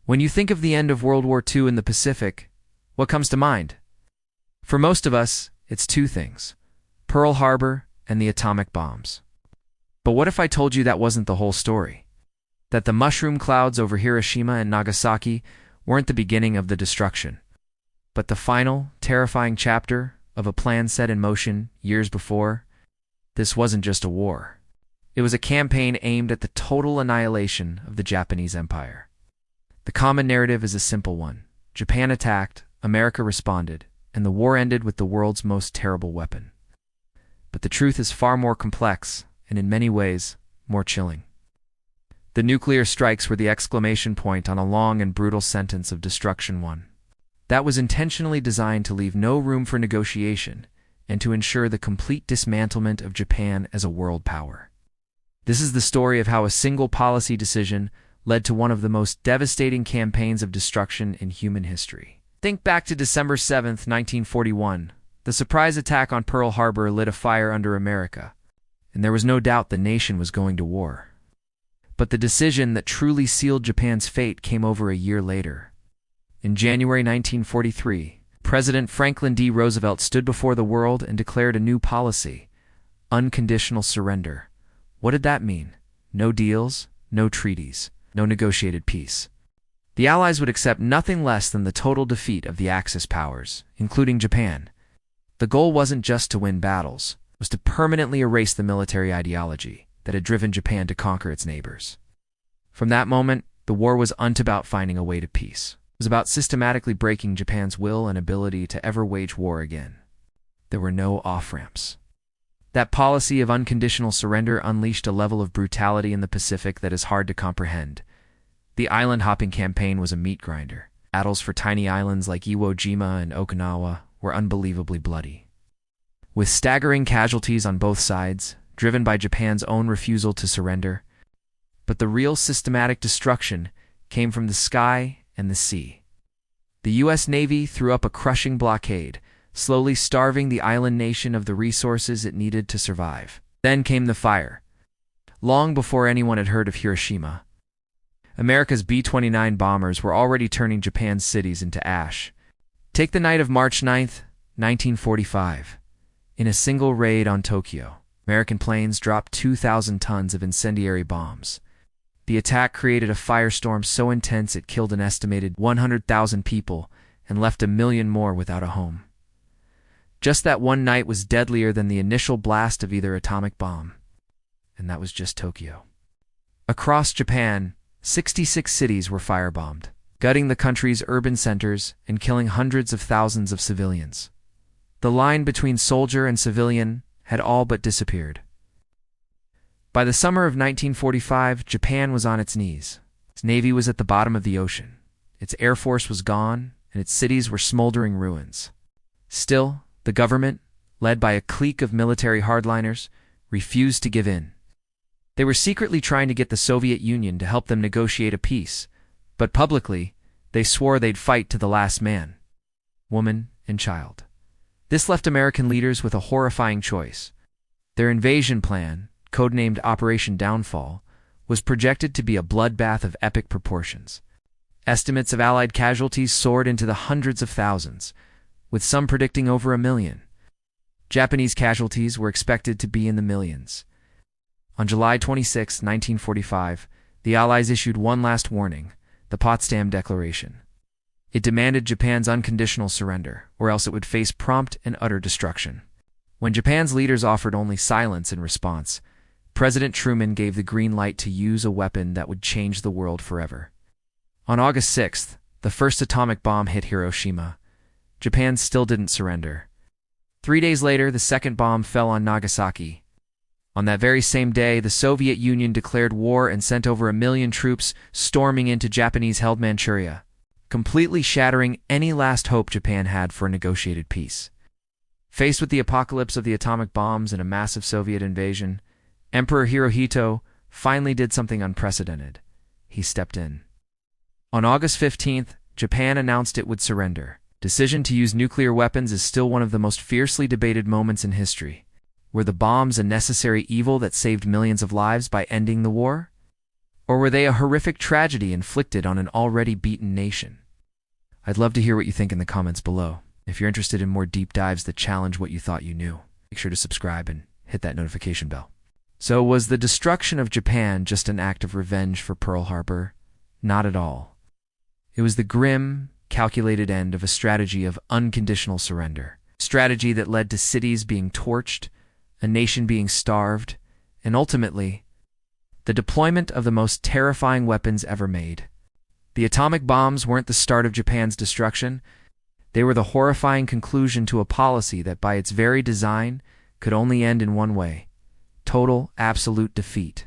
When you think of the end of World War II in the Pacific, what comes to mind? For most of us, it's two things: Pearl Harbor and the atomic bombs. But what if I told you that wasn't the whole story? That the mushroom clouds over Hiroshima and Nagasaki weren't the beginning of the destruction, but the final, terrifying chapter of a plan set in motion years before? This wasn't just a war. It was a campaign aimed at the total annihilation of the Japanese Empire. The common narrative is a simple one. Japan attacked, America responded, and the war ended with the world's most terrible weapon. But the truth is far more complex, and in many ways, more chilling. The nuclear strikes were the exclamation point on a long and brutal sentence of destruction one. That was intentionally designed to leave no room for negotiation and to ensure the complete dismantlement of Japan as a world power. This is the story of how a single policy decision led to one of the most devastating campaigns of destruction in human history. Think back to December 7, 1941. The surprise attack on Pearl Harbor lit a fire under America, and there was no doubt the nation was going to war. But the decision that truly sealed Japan's fate came over a year later. In January 1943, President Franklin D. Roosevelt stood before the world and declared a new policy: unconditional surrender. What did that mean? No deals, no treaties, no negotiated peace. The Allies would accept nothing less than the total defeat of the Axis powers, including Japan. The goal wasn't just to win battles, it was to permanently erase the military ideology that had driven Japan to conquer its neighbors. From that moment, the war wasn't about finding a way to peace. It was about systematically breaking Japan's will and ability to ever wage war again. There were no off-ramps. That policy of unconditional surrender unleashed a level of brutality in the Pacific that is hard to comprehend. The island-hopping campaign was a meat grinder. Battles for tiny islands like Iwo Jima and Okinawa were unbelievably bloody. With staggering casualties on both sides, driven by Japan's own refusal to surrender. But the real systematic destruction came from the sky and the sea. The U.S. Navy threw up a crushing blockade, slowly starving the island nation of the resources it needed to survive. Then came the fire. Long before anyone had heard of Hiroshima, America's B-29 bombers were already turning Japan's cities into ash. Take the night of March 9, 1945. In a single raid on Tokyo, American planes dropped 2,000 tons of incendiary bombs. The attack created a firestorm so intense it killed an estimated 100,000 people and left 1 million more without a home. Just that one night was deadlier than the initial blast of either atomic bomb. And that was just Tokyo. Across Japan, 66 cities were firebombed, gutting the country's urban centers and killing hundreds of thousands of civilians. The line between soldier and civilian had all but disappeared. By the summer of 1945, Japan was on its knees. Its navy was at the bottom of the ocean. Its air force was gone, and its cities were smoldering ruins. Still, the government, led by a clique of military hardliners, refused to give in. They were secretly trying to get the Soviet Union to help them negotiate a peace, but publicly, they swore they'd fight to the last man, woman, and child. This left American leaders with a horrifying choice. Their invasion plan, codenamed Operation Downfall, was projected to be a bloodbath of epic proportions. Estimates of Allied casualties soared into the hundreds of thousands, with some predicting over 1 million. Japanese casualties were expected to be in the millions. On July 26, 1945, the Allies issued one last warning, the Potsdam Declaration. It demanded Japan's unconditional surrender, or else it would face prompt and utter destruction. When Japan's leaders offered only silence in response, President Truman gave the green light to use a weapon that would change the world forever. On August 6th, the first atomic bomb hit Hiroshima. Japan still didn't surrender. 3 days later, the second bomb fell on Nagasaki. On that very same day, the Soviet Union declared war and sent over 1 million troops storming into Japanese-held Manchuria, completely shattering any last hope Japan had for a negotiated peace. Faced with the apocalypse of the atomic bombs and a massive Soviet invasion, Emperor Hirohito finally did something unprecedented. He stepped in. On August 15th, Japan announced it would surrender. Decision to use nuclear weapons is still one of the most fiercely debated moments in history. Were the bombs a necessary evil that saved millions of lives by ending the war? Or were they a horrific tragedy inflicted on an already beaten nation? I'd love to hear what you think in the comments below. If you're interested in more deep dives that challenge what you thought you knew, make sure to subscribe and hit that notification bell. So, was the destruction of Japan just an act of revenge for Pearl Harbor? Not at all. It was the grim, calculated end of a strategy of unconditional surrender. A strategy that led to cities being torched, a nation being starved, and ultimately, the deployment of the most terrifying weapons ever made. The atomic bombs weren't the start of Japan's destruction. They were the horrifying conclusion to a policy that by its very design could only end in one way: total, absolute defeat.